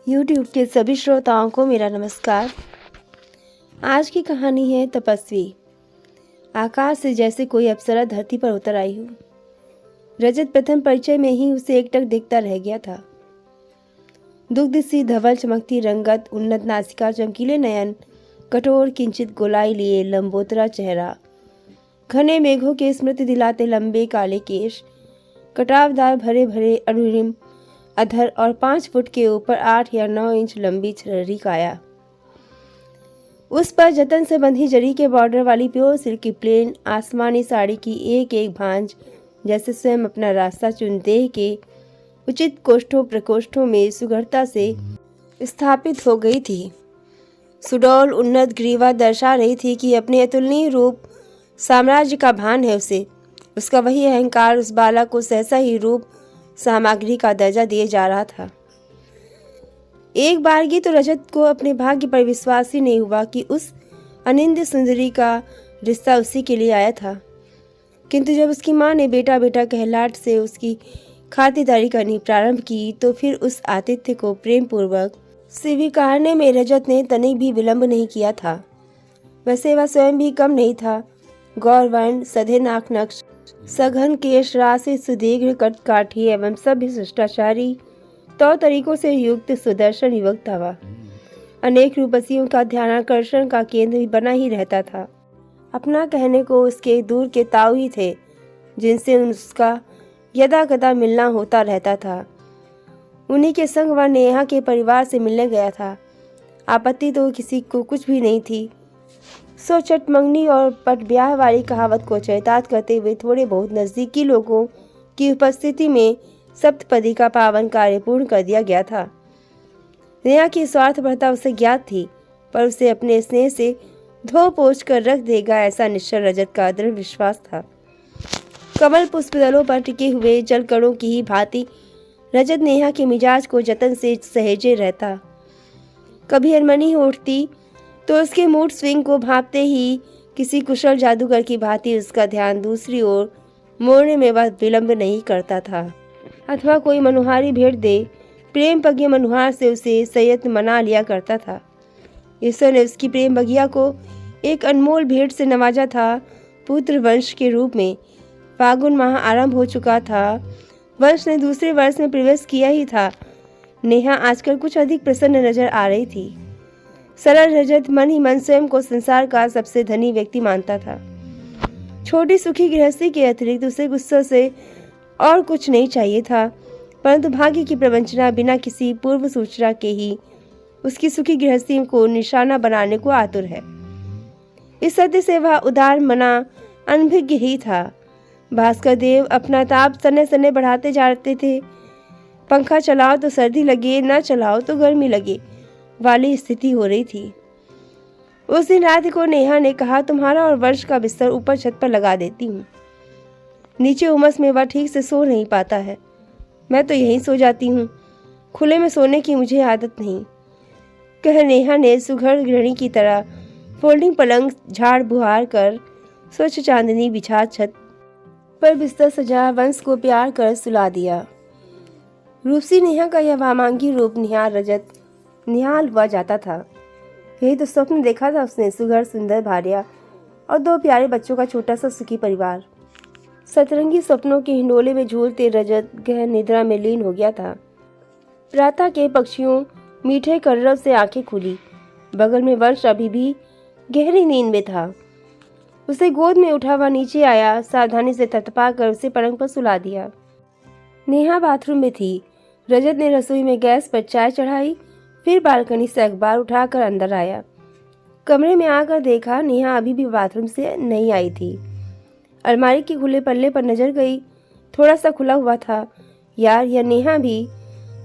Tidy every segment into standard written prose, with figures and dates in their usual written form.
YouTube के सभी श्रोताओं को मेरा नमस्कार। आज की कहानी है तपस्वी। आकाश से जैसे कोई अप्सरा धरती पर उतर आई हो। रजत प्रथम परिचय में ही उसे एकटक देखता रह गया था। दुग्ध सी धवल चमकती रंगत, उन्नत नासिका, चमकीले नयन, कठोर किंचित गोलाई लिए लंबोतरा चेहरा, घने मेघों के स्मृति दिलाते लंबे काले केश, कटावदार भरे भरे अरुणिम अधर और 5 फुट के ऊपर 8 या 9 इंच लंबी छर्री काया। उस पर जतन से बंधी जरी के बॉर्डर वाली प्योर सिल्क की प्लेन आसमानी साड़ी की एक एक भांज जैसे स्वयं अपना रास्ता चुन देह के उचित कोष्ठों प्रकोष्ठों में सुगढ़ता से स्थापित हो गई थी। सुडौल उन्नत ग्रीवा दर्शा रही थी कि अपने अतुलनीय रूप साम्राज्य का भान है उसे। उसका वही अहंकार उस बाला को सहसा ही रूप सामग्री का दर्जा दिए जा रहा था। एक बारगी तो रजत को अपने भाग्य पर विश्वास ही नहीं हुआ कि उस अनिंद्य सुंदरी का रिश्ता उसी के लिए आया था। किंतु जब उसकी माँ ने बेटा बेटा कहलाट से उसकी खातिरदारी करनी प्रारंभ की तो फिर उस आतिथ्य को प्रेम पूर्वक स्वीकारने में रजत ने तनिक भी विलंब नहीं किया था। वैसे वह स्वयं भी कम नहीं था। गौरवर्ण, सधे नाक नक्श, सघन केश, राशि, सुदीर्घ कटकाठी एवं सभ्य शिष्टाचारी तौर तरीकों से युक्त सुदर्शन युवक था वह। अनेक रूपसियों का ध्यानाकर्षण का केंद्र भी बना ही रहता था। अपना कहने को उसके दूर के ताऊ ही थे जिनसे उसका यदा कदा मिलना होता रहता था। उन्हीं के संग वह नेहा के परिवार से मिलने गया था। आपत्ति तो किसी को कुछ भी नहीं थी। सो चटमंगनी और पट ब्याह वाली कहावत को चरितार्थ करते हुए थोड़े बहुत नज़दीकी लोगों की उपस्थिति में सप्तपदी का पावन कार्य पूर्ण कर दिया गया था। नेहा की स्वार्थपरता उसे ज्ञात थी, पर उसे अपने स्नेह से धो पोंछ कर रख देगा ऐसा निश्चल रजत का दृढ़ विश्वास था। कमल पुष्प दलों पर टिके हुए जलकणों की ही भांति रजत नेहा के मिजाज को जतन से सहेजे रहता। कभी अनमनी हो उठती तो उसके मूड स्विंग को भांपते ही किसी कुशल जादूगर की भांति उसका ध्यान दूसरी ओर मोड़ने में वह विलंब नहीं करता था। अथवा कोई मनुहारी भेंट दे, प्रेम पगिया मनुहार से उसे संयत्न मना लिया करता था। ईश्वर ने उसकी प्रेम बगिया को एक अनमोल भेंट से नवाजा था, पुत्र वंश के रूप में। फागुन माह आरंभ हो चुका था। वंश ने दूसरे वर्ष में प्रवेश किया ही था। नेहा आजकल कुछ अधिक प्रसन्न नजर आ रही थी। सरल रजत मन ही मन स्वयं को संसार का सबसे धनी व्यक्ति मानता था। छोटी सुखी गृहस्थी के अतिरिक्त उसे गुस्से से और कुछ नहीं चाहिए था, परंतु भाग्य की प्रवंचना बिना किसी पूर्व सूचना के ही उसकी सुखी गृहस्थी को निशाना बनाने को आतुर है। इस सत्य से वह उदार मना अनभिज्ञ ही था। भास्कर देव अपना ताप सने सने बढ़ाते जाते थे। पंखा चलाओ तो सर्दी लगे, न चलाओ तो गर्मी लगे वाली स्थिति हो रही थी। उस दिन रात को नेहा ने कहा, तुम्हारा और वर्ष का बिस्तर ऊपर छत पर लगा देती हूँ। नीचे उमस में वह ठीक से सो नहीं पाता है। मैं तो यहीं सो जाती हूँ, खुले में सोने की मुझे आदत नहीं, कह नेहा ने सुघड़ गृहिणी की तरह फोल्डिंग पलंग झाड़ बुहार कर स्वच्छ चांदनी बिछा छत पर बिस्तर सजा वंश को प्यार कर सुला दिया। रूपसी नेहा का यह वामांगी रूप निहाल हुआ जाता था। यही तो स्वप्न देखा था उसने, सुघड़ सुंदर भार्या और 2 प्यारे बच्चों का छोटा सा सुखी परिवार। सतरंगी स्वप्नों के हिंडोले में झूलते रजत गहन निद्रा में लीन हो गया था। प्रातः के पक्षियों मीठे कलरव से आंखें खुली। बगल में वर्ष अभी भी गहरी नींद में था। उसे गोद में उठा हुआ नीचे आया, सावधानी से थपथपा कर उसे पलंग पर सुला दिया। नेहा बाथरूम में थी। रजत ने रसोई में गैस पर चाय चढ़ाई, फिर बालकनी से अखबार उठाकर अंदर आया। कमरे में आकर देखा नेहा अभी भी बाथरूम से नहीं आई थी। अलमारी के खुले पल्ले पर नजर गई, थोड़ा सा खुला हुआ था। यार, यह नेहा भी।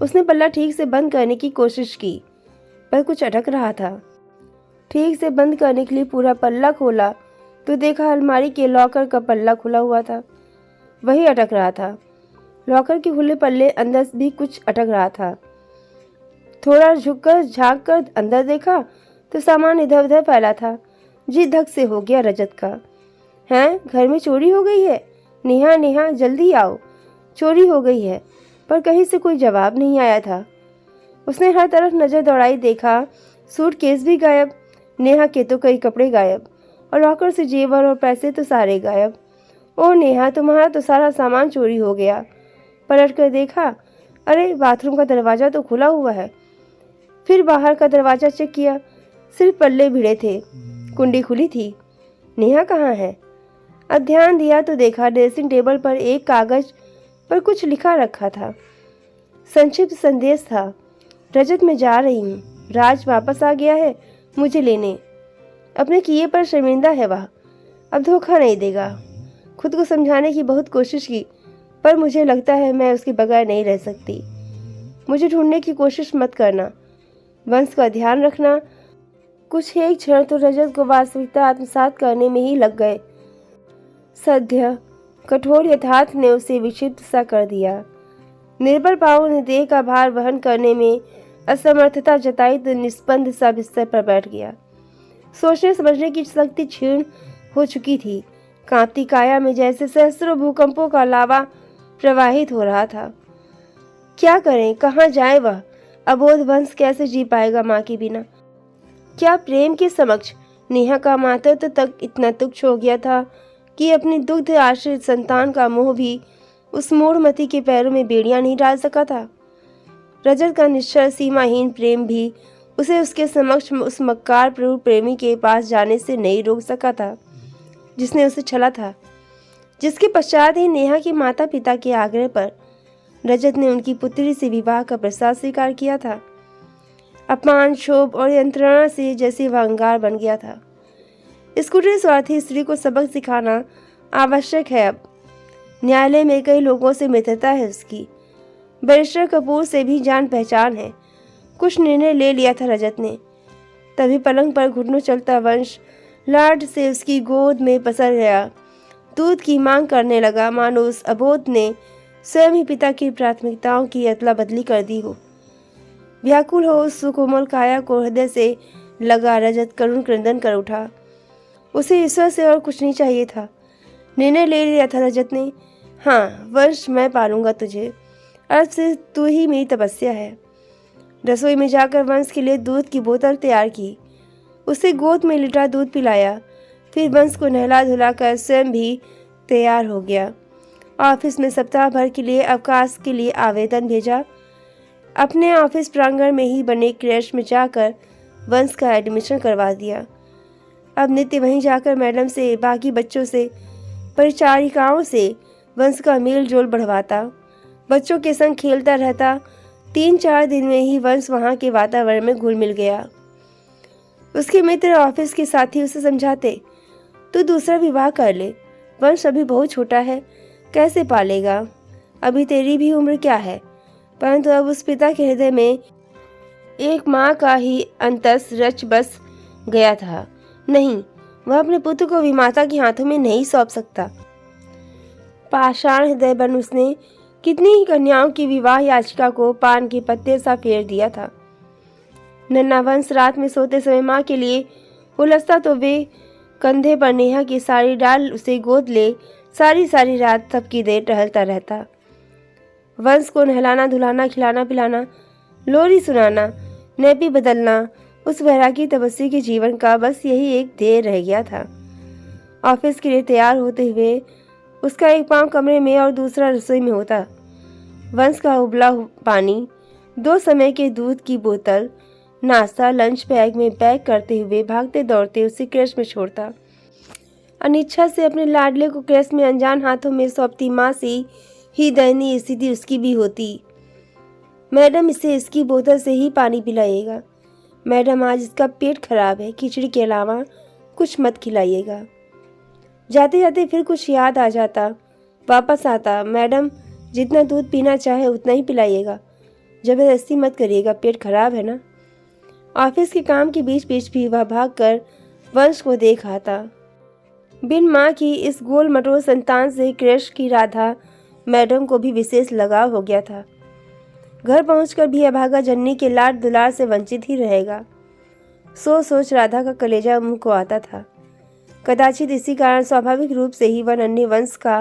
उसने पल्ला ठीक से बंद करने की कोशिश की, पर कुछ अटक रहा था। ठीक से बंद करने के लिए पूरा पल्ला खोला तो देखा अलमारी के लॉकर का पल्ला खुला हुआ था, वही अटक रहा था। लॉकर के खुले पल्ले अंदर भी कुछ अटक रहा था। थोड़ा झुककर झांक कर अंदर देखा तो सामान इधर उधर फैला था। जी धक से हो गया रजत का। हैं, घर में चोरी हो गई है? नेहा नेहा जल्दी आओ, चोरी हो गई है। पर कहीं से कोई जवाब नहीं आया था। उसने हर तरफ नजर दौड़ाई, देखा सूटकेस भी गायब, नेहा के तो कई कपड़े गायब और लॉकर से जेवर और पैसे तो सारे गायब। ओ नेहा, तुम्हारा तो सारा सामान चोरी हो गया। पलट कर देखा, अरे बाथरूम का दरवाजा तो खुला हुआ है। फिर बाहर का दरवाजा चेक किया, सिर्फ पल्ले भिड़े थे, कुंडी खुली थी। नेहा कहाँ है? अब ध्यान दिया तो देखा ड्रेसिंग टेबल पर एक कागज पर कुछ लिखा रखा था। संक्षिप्त संदेश था, रजत मैं जा रही हूँ, राज वापस आ गया है मुझे लेने। अपने किए पर शर्मिंदा है वह, अब धोखा नहीं देगा। खुद को समझाने की बहुत कोशिश की, पर मुझे लगता है मैं उसके बगैर नहीं रह सकती। मुझे ढूंढने की कोशिश मत करना, वंश का ध्यान रखना। कुछ एक क्षण तो रजत को वास्तविकता आत्मसात करने में ही लग गए। सद्य कठोर यथार्थ ने उसे विक्षिप्त सा कर दिया। निर्बल पांवों ने देह का भार वहन करने में असमर्थता जताई तो निस्पंद सा बिस्तर पर बैठ गया। सोचने समझने की शक्ति क्षीण हो चुकी थी। कांपती काया में जैसे सहस्रों भूकंपों का लावा प्रवाहित हो रहा था। क्या करें, कहाँ जाए वह? अबोध वंश कैसे जी पाएगा माँ के बिना? क्या प्रेम के समक्ष नेहा का मातृत्व तक इतना तुच्छ हो गया था कि अपनी दुग्ध आश्रित संतान का मोह भी उस मूढ़मती के पैरों में बेड़ियां नहीं डाल सका था? रजत का निश्चल सीमाहीन प्रेम भी उसे उसके समक्ष उस मक्कार प्रभु प्रेमी के पास जाने से नहीं रोक सका था जिसने उसे छला था, जिसके पश्चात ही नेहा के माता पिता के आग्रह पर रजत ने उनकी पुत्री से विवाह का प्रस्ताव स्वीकार किया था। अपमान, क्षोभ और यंत्रणा से जैसे वह अंगार बन गया था। इस कुटिल स्वार्थी स्त्री को सबक सिखाना आवश्यक है। अब न्यायालय में कई लोगों से मित्रता है उसकी, बैरिस्टर कपूर से भी जान पहचान है। कुछ निर्णय ले लिया था रजत ने। तभी पलंग पर घुटनों चलता वंश लाड से उसकी गोद में पसर गया, दूध की मांग करने लगा, मानो उस अबोध ने स्वयं ही पिता की प्राथमिकताओं की अदला बदली कर दी हो। व्याकुल हो उस सुकोमल काया को हृदय से लगा रजत करुण क्रंदन कर उठा। उसे ईश्वर से और कुछ नहीं चाहिए था। निर्णय ले लिया था रजत ने, हाँ वंश, मैं पालूंगा तुझे, अब से तू ही मेरी तपस्या है। रसोई में जाकर वंश के लिए दूध की बोतल तैयार की, उसे गोद में लिटा दूध पिलाया। फिर वंश को नहला धुलाकर स्वयं भी तैयार हो गया। ऑफिस में सप्ताह भर के लिए अवकाश के लिए आवेदन भेजा। अपने ऑफिस प्रांगण में ही बने क्रैश में जाकर वंश का एडमिशन करवा दिया। अब नित्य वहीं जाकर मैडम से, बाकी बच्चों से, परिचारिकाओं से वंश का मेल जोल बढ़वाता, बच्चों के संग खेलता रहता। 3-4 दिन में ही वंश वहाँ के वातावरण में घुल मिल गया। उसके मित्र, ऑफिस के साथी उसे समझाते, तू दूसरा विवाह कर ले, वंश अभी बहुत छोटा है, कैसे पालेगा, अभी तेरी भी उम्र क्या है। परंतु अब उस पिता के हृदय में एक माँ का ही अंतस रच बस गया था। नहीं, वह अपने पुत्र को विमाता के हाथों में नहीं सौंप सकता। पाषाण हृदय बन उसने कितनी ही कन्याओं की विवाह याचिका को पान के पत्ते सा फेर दिया था। नन्हा वंश रात में सोते समय माँ के लिए उलझता तो वे कंधे पर नेहा की साड़ी डाल उसे गोद ले सारी सारी रात थपकी देर टहलता रहता। वंश को नहलाना धुलाना, खिलाना पिलाना, लोरी सुनाना, नैपी बदलना, उस वैरागी तपस्वी के जीवन का बस यही एक ध्येय रह गया था। ऑफिस के लिए तैयार होते हुए उसका एक पांव कमरे में और दूसरा रसोई में होता। वंश का उबला पानी, 2 समय के दूध की बोतल, नाश्ता लंच बैग में पैक करते हुए भागते दौड़ते उसे क्रैश में छोड़ता। अनिच्छा से अपने लाडले को क्रैश में अनजान हाथों में सौंपती माँ सी ही दयनीय स्थिति उसकी भी होती। मैडम, इसे इसकी बोतल से ही पानी पिलाइएगा। मैडम, आज इसका पेट खराब है, खिचड़ी के अलावा कुछ मत खिलाइएगा। जाते जाते फिर कुछ याद आ जाता, वापस आता, मैडम जितना दूध पीना चाहे उतना ही पिलाइएगा, जबरदस्ती मत करिएगा, पेट खराब है ना। ऑफिस के काम के बीच बीच भी वह भागकर वंश को देख आता। बिन माँ की इस गोल मटोल संतान से क्रैश की राधा मैडम को भी विशेष लगाव हो गया था। घर पहुंचकर भी अभागा जननी के लाड दुलार से वंचित ही रहेगा, सोच राधा का कलेजा मुंह को आता था। कदाचित इसी कारण स्वाभाविक रूप से ही वह नन्हे वंश का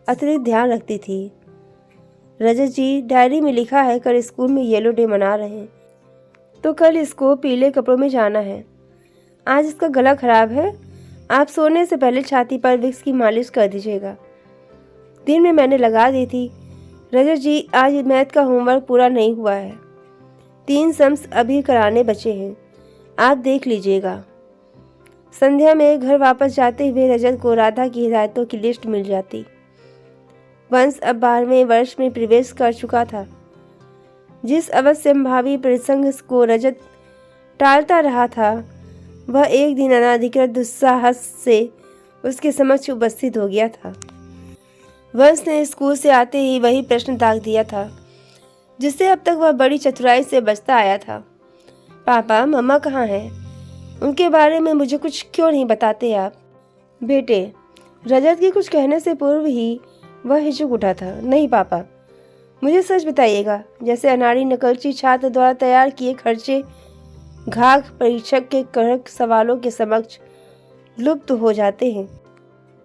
अतिरिक्त ध्यान रखती थी। रजत जी, डायरी में लिखा है कल स्कूल में येलो डे मना रहे हैं, तो कल इसको पीले कपड़ों में जाना है। आज इसका गला खराब है, आप सोने से पहले छाती पर विक्स की मालिश कर दीजिएगा। दिन में मैंने लगा दी थी। रजत जी, आज मैथ का होमवर्क पूरा नहीं हुआ है, 3 सम्स अभी कराने बचे हैं, आप देख लीजिएगा। संध्या में घर वापस जाते हुए रजत को राधा की हिदायतों की लिस्ट मिल जाती। वंश अब 12वें वर्ष में प्रवेश कर चुका था। जिस अवश्यंभावी प्रसंग को रजत टालता रहा था, वह एक दिन अनाधिकृत दुस्साहस से उसके समक्ष उपस्थित हो गया था। वंश ने स्कूल से आते ही वही प्रश्न दाग दिया था जिससे अब तक वह बड़ी चतुराई से बचता आया था। पापा, मम्मा कहाँ हैं? उनके बारे में मुझे कुछ क्यों नहीं बताते आप? बेटे, रजत के कुछ कहने से पूर्व ही वह हिचक उठा था। नहीं पापा, मुझे सच बताइएगा। जैसे अनाड़ी नकलची छात्र द्वारा तैयार किए खर्चे घाघ परीक्षक के कड़क सवालों के समक्ष लुप्त हो जाते हैं,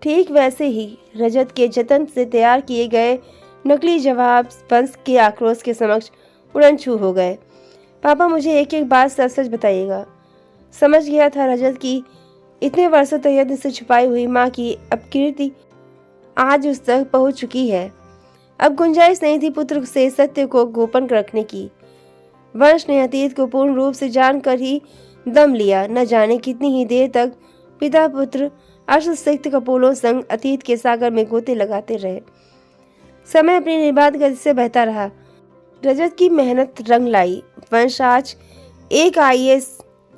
ठीक वैसे ही रजत के जतन से तैयार किए गए नकली जवाब वंश के आक्रोश के समक्ष उड़नछू हो गए। पापा, मुझे एक एक बात सच सच बताइएगा। समझ गया था रजत की इतने वर्षों तक यत्न से छुपाई हुई माँ की अपकीर्ति आज उस तक पहुंच चुकी है। अब गुंजाइश नहीं थी पुत्र से सत्य को गोपन रखने की। वंश ने अतीत को पूर्ण रूप से जानकर ही दम लिया। न जाने कितनी ही देर तक पिता पुत्र अश्रुसिक्त कपोलों संग अतीत के सागर में गोते लगाते रहे। समय अपनी निर्बाध गति से बहता रहा। रजत की मेहनत रंग लाई। वंश आज एक IAS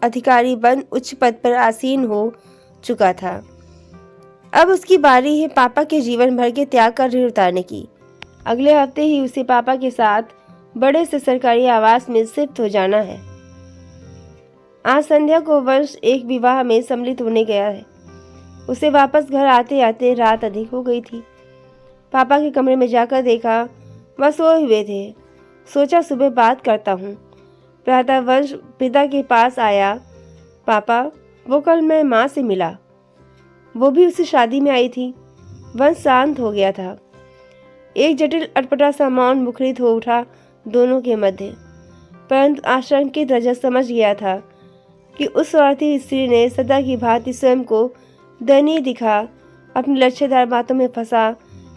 अधिकारी बन उच्च पद पर आसीन हो चुका था। अब उसकी बारी है पापा के जीवन भर के त्याग का ऋण उतारने की। अगले हफ्ते ही उसे पापा के साथ बड़े से सरकारी आवास में शिफ्ट हो जाना है। आज संध्या को वंश एक विवाह में सम्मिलित होने गया है। उसे वापस घर आते आते रात अधिक हो गई थी। पापा के कमरे में जाकर देखा, वह सोए हुए थे। सोचा सुबह बात करता हूँ। प्रातः वंश पिता के पास आया। पापा, वो कल मैं माँ से मिला, वो भी उसी शादी में आई थी। वंश शांत हो गया था। एक जटिल अटपटा सा मौन मुखरित हो उठा दोनों के मध्य। परंतु आशंकित रजत समझ गया था कि उस स्वार्थी स्त्री ने सदा की भांति स्वयं को दयनीय दिखा अपनी लच्छेदार बातों में फंसा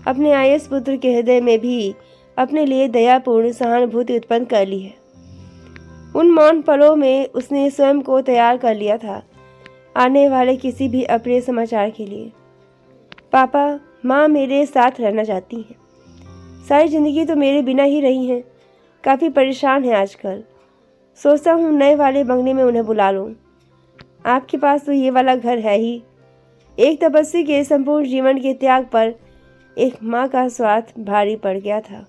अपने IAS पुत्र के हृदय में भी अपने लिए दयापूर्ण सहानुभूति उत्पन्न कर ली है। उन मौन पलों में उसने स्वयं को तैयार कर लिया था आने वाले किसी भी अप्रिय समाचार के लिए। पापा, माँ मेरे साथ रहना चाहती हैं। सारी जिंदगी तो मेरे बिना ही रही हैं। काफ़ी परेशान है आजकल। सोचता हूँ नए वाले बंगले में उन्हें बुला लूँ। आपके पास तो ये वाला घर है ही। एक तपस्वी के संपूर्ण जीवन के त्याग पर एक माँ का स्वार्थ भारी पड़ गया था।